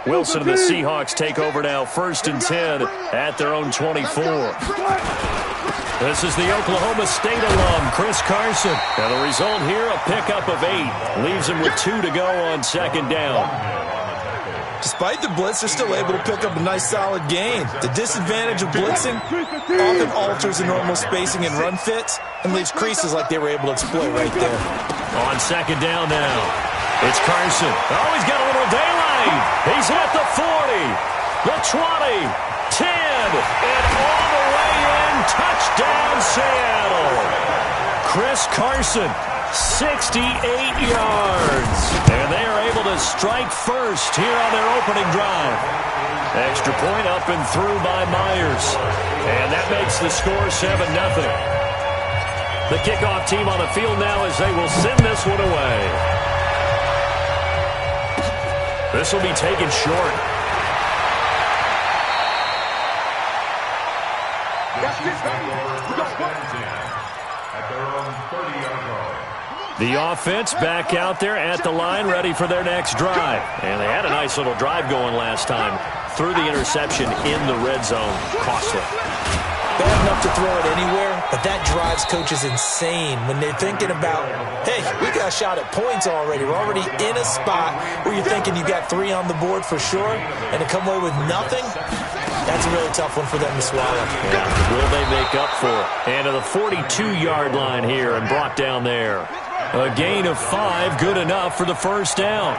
Wilson and the Seahawks take over now, 1st and 10 at their own 24. This is the Oklahoma State alum, Chris Carson. And the result here, a pickup of 8. Leaves him with 2 to go on 2nd down. Despite the blitz, they're still able to pick up a nice, solid gain. The disadvantage of blitzing often alters the normal spacing and run fits and leaves creases like they were able to exploit right there. On 2nd down now, it's Carson. Oh, he's got a little daylight. He's at the 40, the 20, 10, and all the way in. Touchdown, Seattle. Chris Carson, 68 yards. And they are able to strike first here on their opening drive. Extra point up and through by Myers. And that makes the score 7-0. The kickoff team on the field now as they will send this one away. This will be taken short. The offense back out there at the line, ready for their next drive. And they had a nice little drive going last time. Through the interception in the red zone. Costly. Bad enough to throw it anywhere, but that drives coaches insane when they're thinking about, hey, we got a shot at points already. We're already in a spot where you're thinking you got 3 on the board for sure, and to come away with nothing, that's a really tough one for them to swallow. Yeah. Will they make up for it? And to the 42-yard line here and brought down there. A gain of 5, good enough for the 1st down.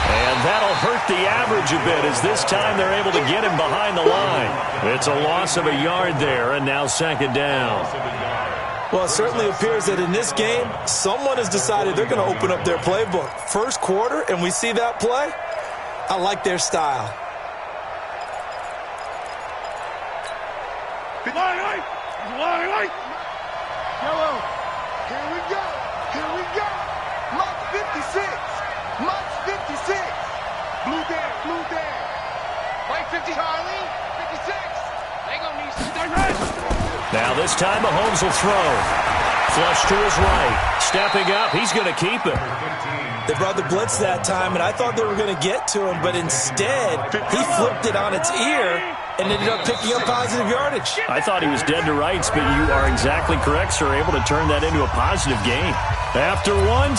And that'll hurt the average a bit as this time they're able to get him behind the line. It's a loss of a yard there, and now 2nd down. Well, it certainly appears that in this game, someone has decided they're going to open up their playbook. First quarter, and we see that play. I like their style. Yellow. Here we go. Here we go. Mark 56. Mark 56. Blue there. Blue there. Right 50. Charlie. 56. They gonna need some. Now this time Mahomes will throw. Flush to his right. Stepping up. He's going to keep it. They brought the blitz that time, and I thought they were going to get to him, but instead he flipped it on its ear and ended up picking up positive yardage. I thought he was dead to rights, but you are exactly correct, sir. Able to turn that into a positive gain. After 7-0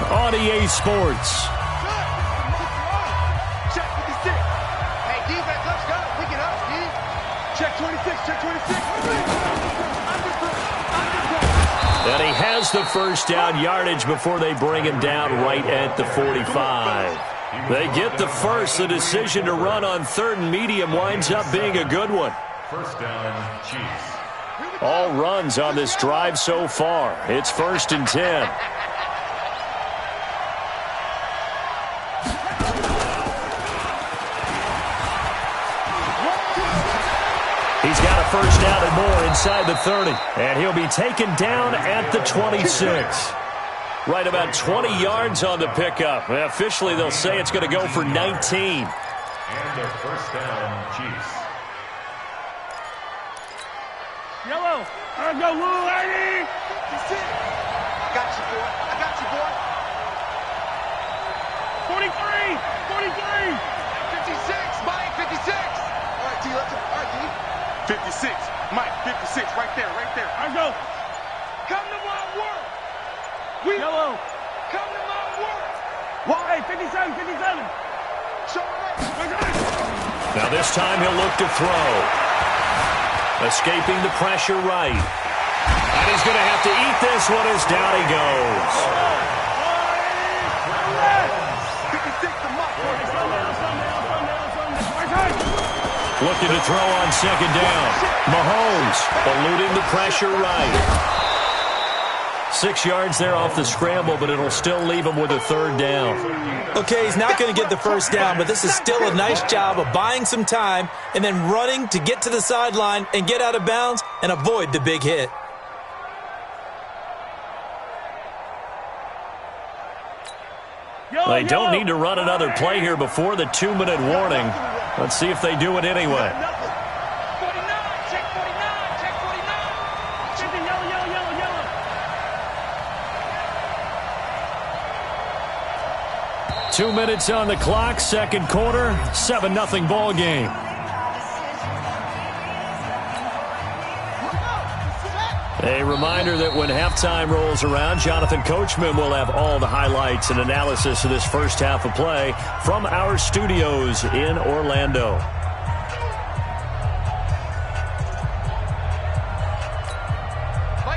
on EA Sports. Check 56. Hey, defense, let's go. Pick it up, D. Check 26. Check 26. And he has the 1st down yardage before they bring him down right at the 45. They get the first. The decision to run on 3rd and medium winds up being a good one. 1st down, Chiefs. All runs on this drive so far. It's 1st and 10. He's got a 1st down and more inside the 30. And he'll be taken down at the 26. Right about 20 yards on the pickup. Officially, they'll say it's going to go for 19. And a 1st down, Chiefs. Yellow. Let's go, little lady. Got you, boy. I got you, boy. 43. 43. 56. Mike, 56. All right, D. Let's go. All right, D. 56. Mike, 56. Right there. Right there. I go. Come to my work. Yellow. Come to my work. Why? 57. 57. Show me. Now this time he'll look to throw. Escaping the pressure right. And he's going to have to eat this one as down he goes. 56 to Mike. Looking to throw on 2nd down. Mahomes eluding the pressure right. 6 yards there off the scramble, but it'll still leave him with a 3rd down. Okay, he's not going to get the 1st down, but this is still a nice job of buying some time and then running to get to the sideline and get out of bounds and avoid the big hit. They don't need to run another play here before the 2-minute warning. Let's see if they do it anyway. 49. Check 49. Check 49. Check the yellow. 2 minutes on the clock, second quarter, 7-0 ball game. A reminder that when halftime rolls around, Jonathan Coachman will have all the highlights and analysis of this first half of play from our studios in Orlando.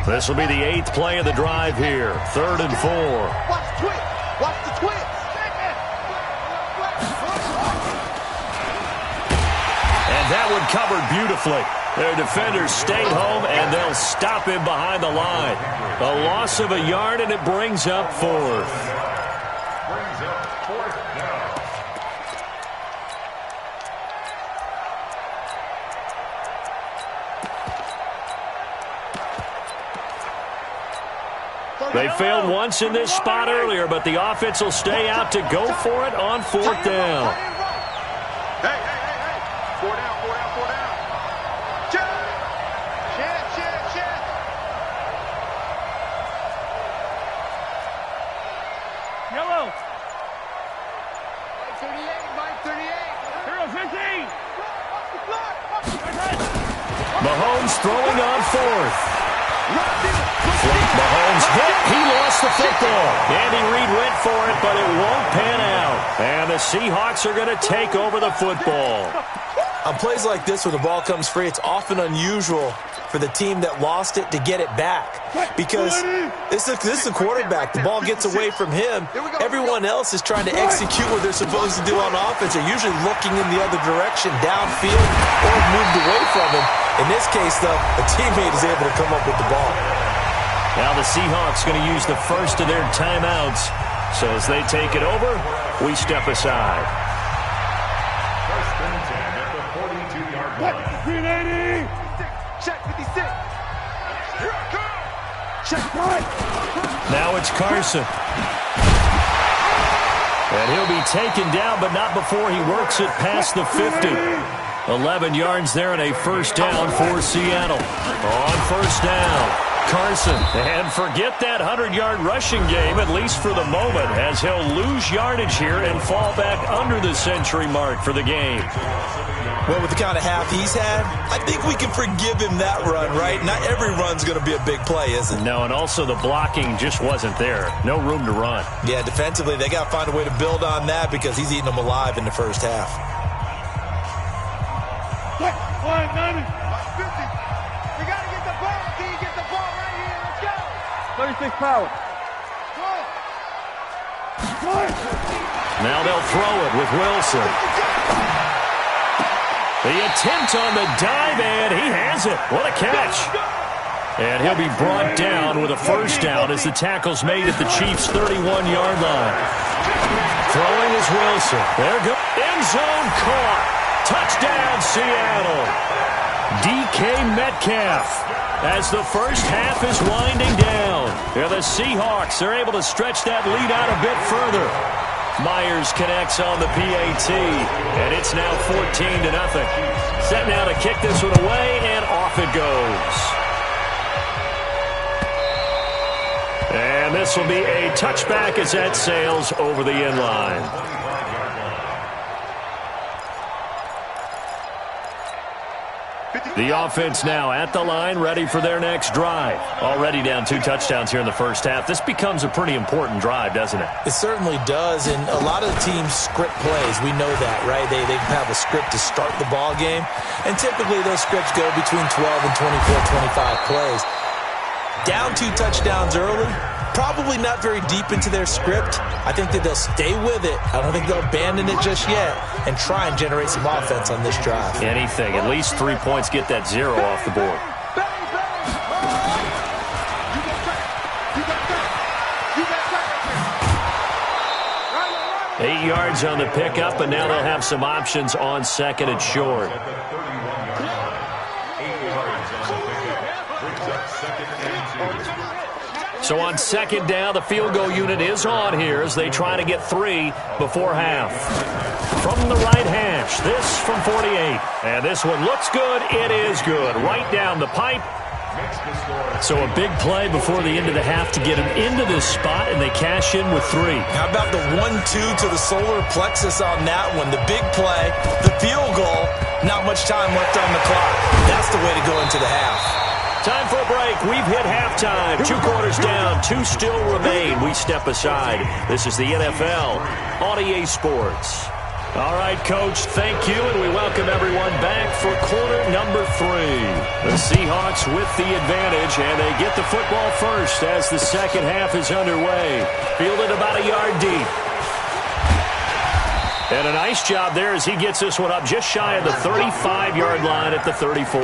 This will be the 8th play of the drive here. 3rd and 4. Watch the twist. Watch the twist. And that one covered beautifully. Their defenders stayed home, and they'll stop him behind the line. A loss of a yard, and it brings up 4th. Brings up 4th down. They failed once in this spot earlier, but the offense will stay out to go for it on 4th down. Hey. 4 down. Check. Yellow. Mike 38. Hero 15. Mahomes throwing on 4th. Mahomes hit. He lost the football. Andy Reid went for it, but it won't pan out. And the Seahawks are going to take over the football. On plays like this where the ball comes free, it's often unusual for the team that lost it to get it back. Because this is a quarterback. The ball gets away from him. Everyone else is trying to execute what they're supposed to do on offense. They're usually looking in the other direction, downfield, or moved away from him. In this case, though, a teammate is able to come up with the ball. Now the Seahawks going to use the first of their timeouts. So as they take it over, we step aside. First and 10 at the 42-yard line. Check 56. Check right. Now it's Carson. And he'll be taken down, but not before he works it past the 50. 11 yards there and a first down for Seattle. On first down, Carson. And forget that 100-yard rushing game, at least for the moment, as he'll lose yardage here and fall back under the century mark for the game. Well, with the kind of half he's had, I think we can forgive him that run, right? Not every run's going to be a big play, is it? No, and also the blocking just wasn't there. No room to run. Yeah, defensively, they got to find a way to build on that because he's eating them alive in the first half. 190. 50. We got to get the ball. Can you get the ball right here? Let's go. 36 power. Now they'll throw it with Wilson. The attempt on the dive, and he has it. What a catch. And he'll be brought down with a first down as the tackle's made at the Chiefs' 31-yard line. Throwing is Wilson. There goes. End zone caught. Touchdown, Seattle. DK Metcalf as the first half is winding down. Yeah, the Seahawks are able to stretch that lead out a bit further. Myers connects on the PAT, and it's now 14-0. Set now to kick this one away, and off it goes. And this will be a touchback as that sails over the end line. The offense now at the line, ready for their next drive. Already down 2 touchdowns here in the first half. This becomes a pretty important drive, doesn't it? It certainly does, and a lot of the teams script plays. We know that, right? They have a script to start the ball game, and typically those scripts go between 12 and 24, 25 plays. Down 2 touchdowns early, probably not very deep into their script. I think that they'll stay with it. I don't think they'll abandon it just yet and try and generate some offense on this drive. Anything. At least 3 points, get that 0 off the board. 8 yards on the pickup, and now they'll have some options on second and short. So on second down, the field goal unit is on here as they try to get 3 before half. From the right hash, this from 48. And this one looks good. It is good. Right down the pipe. So a big play before the end of the half to get them into this spot, and they cash in with 3. How about the 1-2 to the solar plexus on that one? The big play, the field goal, not much time left on the clock. That's the way to go into the half. Time for a break. We've hit halftime. 2 quarters down. 2 still remain. We step aside. This is the NFL on EA Sports. All right, Coach, thank you, and we welcome everyone back for quarter number 3. The Seahawks with the advantage, and they get the football first as the second half is underway. Fielded about a yard deep. And a nice job there as he gets this one up just shy of the 35-yard line at the 34.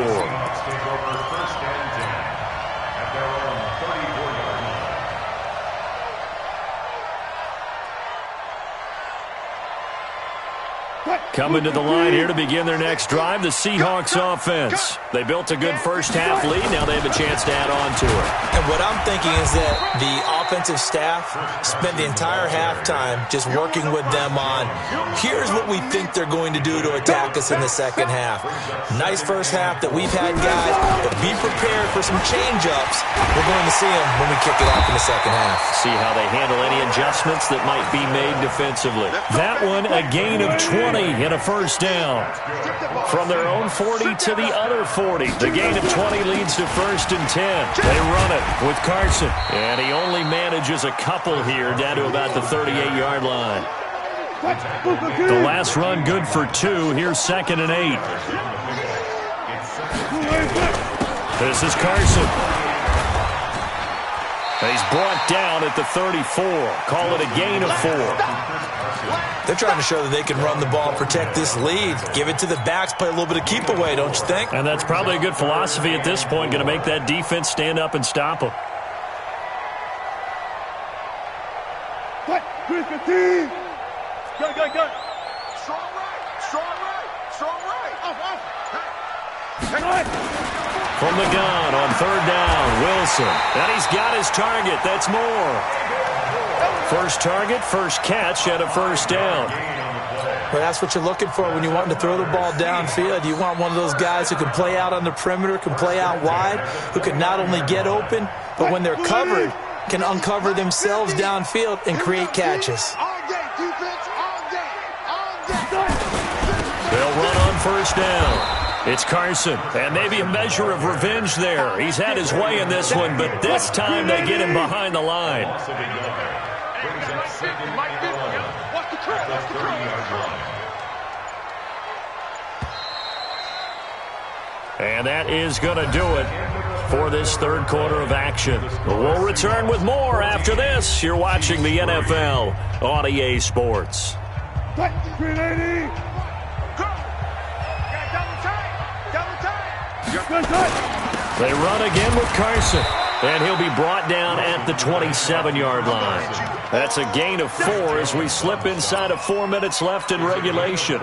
Coming to the line here to begin their next drive, the Seahawks offense. They built a good first half lead. Now they have a chance to add on to it. And what I'm thinking is that the offensive staff spent the entire halftime just working with them on, here's what we think they're going to do to attack us in the second half. Nice first half that we've had, guys, but be prepared for some change-ups. We're going to see them when we kick it off in the second half. See how they handle any adjustments that might be made defensively. That one, a gain of 20 and a first down. From their own 40 to the other 40. The gain of 20 leads to 1st and 10. They run it with Carson. And he only manages a couple here down to about the 38-yard line. The last run good for 2. Here's 2nd and 8. This is Carson. He's brought down at the 34. Call it a gain of 4. They're trying to show that they can run the ball, protect this lead. Give it to the backs, play a little bit of keep away, don't you think? And that's probably a good philosophy at this point, going to make that defense stand up and stop them. Good. Strong right. Off. From the gun on 3rd down, Wilson. And he's got his target. That's Moore. First target, first catch, and a first down. Well, that's what you're looking for when you want to throw the ball downfield. You want one of those guys who can play out on the perimeter, can play out wide, who can not only get open, but when they're covered, can uncover themselves downfield and create catches. They'll run on first down. It's Carson, and maybe a measure of revenge there. He's had his way in this one, but this time they get him behind the line. And that is going to do it for this 3rd quarter of action. We'll return with more after this. You're watching the NFL on EA Sports. They run again with Carson, and he'll be brought down at the 27-yard line. That's a gain of 4 as we slip inside of 4 minutes left in regulation.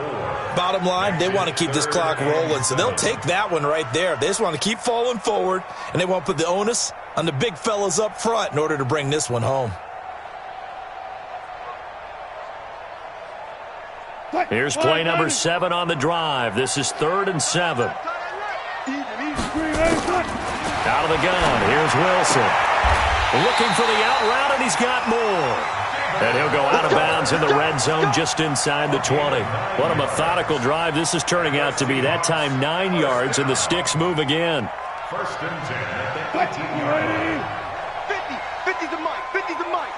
Bottom line, they want to keep this clock rolling, so they'll take that one right there. They just want to keep falling forward, and they want to put the onus on the big fellas up front in order to bring this one home. Here's play number 7 on the drive. This is 3rd and 7. Out of the gun, here's Wilson. Looking for the out route, and he's got more. And he'll go out of bounds in the red zone just inside the 20. What a methodical drive this is turning out to be. That time 9 yards, and the sticks move again. 1st and 10 at the 18-yard line. 50 to Mike.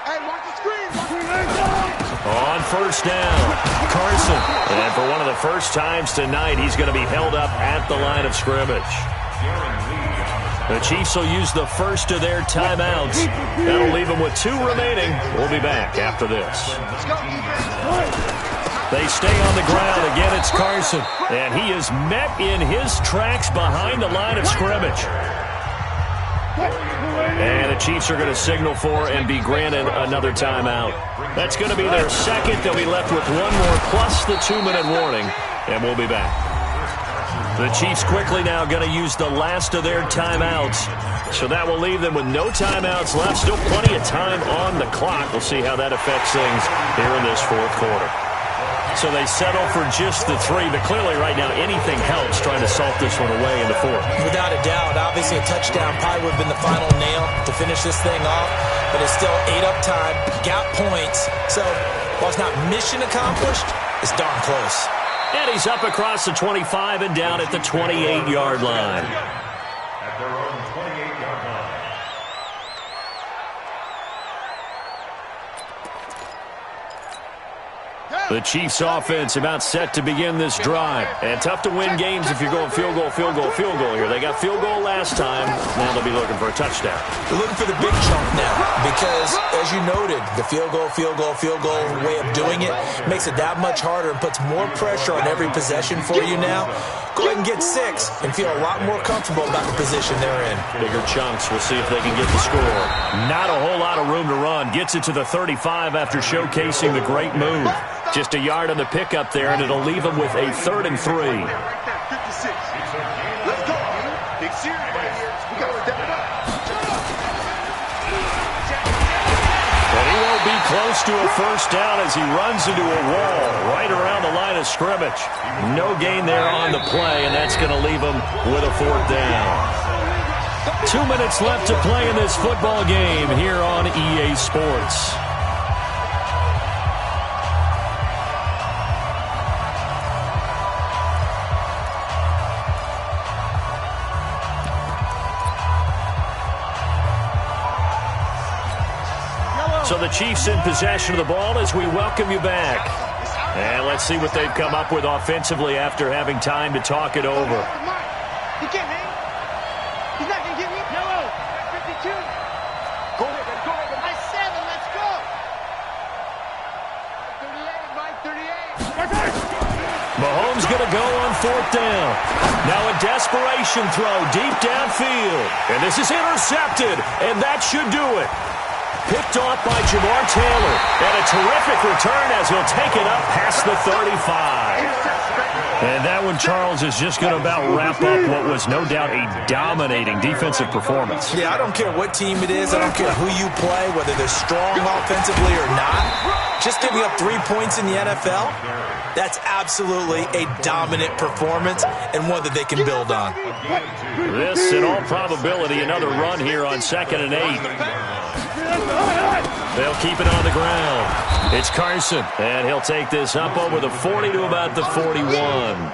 Hey, watch the screen. On first down, Carson. And for one of the first times tonight, he's going to be held up at the line of scrimmage. The Chiefs will use the first of their timeouts. That'll leave them with 2 remaining. We'll be back after this. They stay on the ground. Again, it's Carson. And he is met in his tracks behind the line of scrimmage. And the Chiefs are going to signal for and be granted another timeout. That's going to be their second. They'll be left with 1 more plus the 2-minute warning. And we'll be back. The Chiefs quickly now going to use the last of their timeouts. So that will leave them with no timeouts left. Still plenty of time on the clock. We'll see how that affects things here in this 4th quarter. So they settle for just the 3, but clearly right now anything helps trying to salt this one away in the 4th. Without a doubt, obviously a touchdown probably would have been the final nail to finish this thing off, but it's still 8 up time, got points. So while it's not mission accomplished, it's darn close. And he's up across the 25 and down at the 28-yard line. At their own 28-yard line. The Chiefs offense about set to begin this drive. And tough to win games if you're going field goal, field goal, field goal here. They got field goal last time. Now they'll be looking for a touchdown. They're looking for the big chunk now because, as you noted, the field goal way of doing it makes it that much harder and puts more pressure on every possession for you now. Go ahead and get 6 and feel a lot more comfortable about the position they're in. Bigger chunks. We'll see if they can get the score. Not a whole lot of room to run. Gets it to the 35 after showcasing the great move. Just a yard on the pickup there, and it'll leave them with a 3rd and 3. Right there, 56. Let's go. Big series right here. We got to step it up. And he won't be close to a first down as he runs into a wall right around the line of scrimmage. No gain there on the play, and that's going to leave him with a 4th down. 2 minutes left to play in this football game here on EA Sports. So the Chiefs in possession of the ball as we welcome you back. And let's see what they've come up with offensively after having time to talk it over. He can't hang. He's not going to get me. No. 52. Go ahead. I 7. Let's go. 38, Mike. 38. Mahomes going to go on 4th down. Now a desperation throw deep downfield. And this is intercepted. And that should do it. Picked off by Jamar Taylor. And a terrific return as he'll take it up past the 35. And that one, Charles, is just going to about wrap up what was no doubt a dominating defensive performance. Yeah, I don't care what team it is. I don't care who you play, whether they're strong offensively or not. Just giving up 3 points in the NFL, that's absolutely a dominant performance and one that they can build on. This, in all probability, another run here on 2nd and 8. They'll keep it on the ground. It's Carson, and he'll take this up over the 40 to about the 41.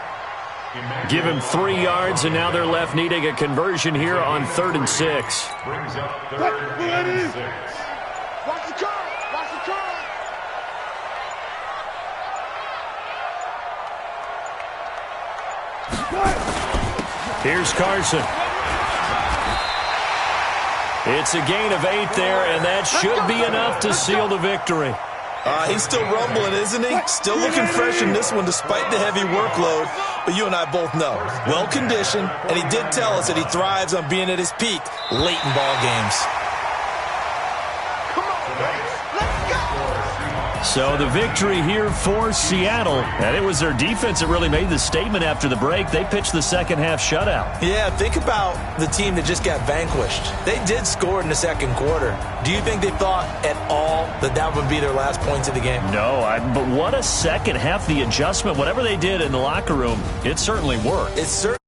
Give him 3 yards, and now they're left needing a conversion here on 3rd and 6. Brings up 3rd and 6. Watch the curve. Watch the curve. Here's Carson. It's a gain of 8 there, and that should be enough to seal the victory. He's still rumbling, isn't he? Still looking fresh in this one despite the heavy workload. But you and I both know, well-conditioned, and he did tell us that he thrives on being at his peak late in ball games. So the victory here for Seattle. And it was their defense that really made the statement after the break. They pitched the second half shutout. Yeah, think about the team that just got vanquished. They did score in the second quarter. Do you think they thought at all that that would be their last points of the game? No, but what a second half. The adjustment, whatever they did in the locker room, it certainly worked. It certainly